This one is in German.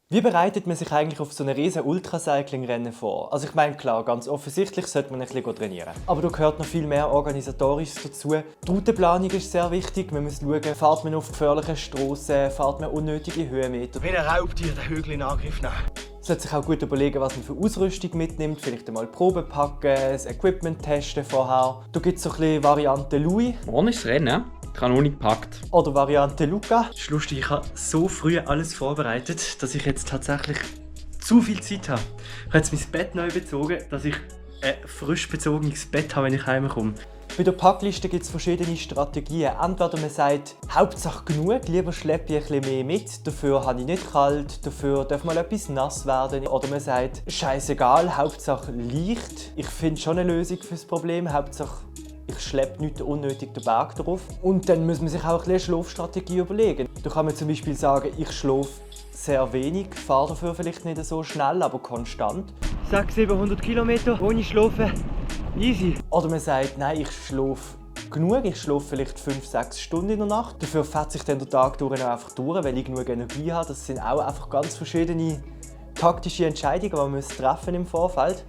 Wie bereitet man sich eigentlich auf so ein riesen Ultracycling-Rennen vor? Also ich meine, klar, ganz offensichtlich sollte man ein bisschen trainieren. Aber da gehört noch viel mehr Organisatorisches dazu. Die Routenplanung ist sehr wichtig. Man muss schauen, fährt man auf gefährlichen Strassen, fährt man unnötige Höhenmeter. Wie ein Raubtier den Hügel in Angriff nehmen. Man sollte sich auch gut überlegen, was man für Ausrüstung mitnimmt. Vielleicht einmal Proben packen, das Equipment testen vorher. Da gibt es so ein bisschen Variante Louis. Morgen ist das Rennen. Ich habe noch nicht gepackt. Oder Variante Luca. Das ist lustig, ich habe so früh alles vorbereitet, dass ich jetzt tatsächlich zu viel Zeit habe. Ich habe jetzt mein Bett neu bezogen, dass ich ein frisch bezogenes Bett habe, wenn ich heimkomme. Bei der Packliste gibt es verschiedene Strategien. Entweder man sagt, Hauptsache genug, lieber schleppe ich ein bisschen mehr mit, dafür habe ich nicht kalt, dafür darf mal etwas nass werden. Oder man sagt, scheißegal, Hauptsache leicht. Ich finde schon eine Lösung für das Problem, Hauptsache ich schleppe nicht unnötig den Berg drauf. Und dann muss man sich auch eine Schlafstrategie überlegen. Da kann man zum Beispiel sagen, ich schlafe sehr wenig, fahre dafür vielleicht nicht so schnell, aber konstant. 600-700 Kilometer ohne Schlafen, easy. Oder man sagt, nein, ich schlafe genug, ich schlafe vielleicht 5-6 Stunden in der Nacht. Dafür fährt sich dann der Tag durch einfach durch, weil ich genug Energie habe. Das sind auch einfach ganz verschiedene taktische Entscheidungen, die man treffen im Vorfeld.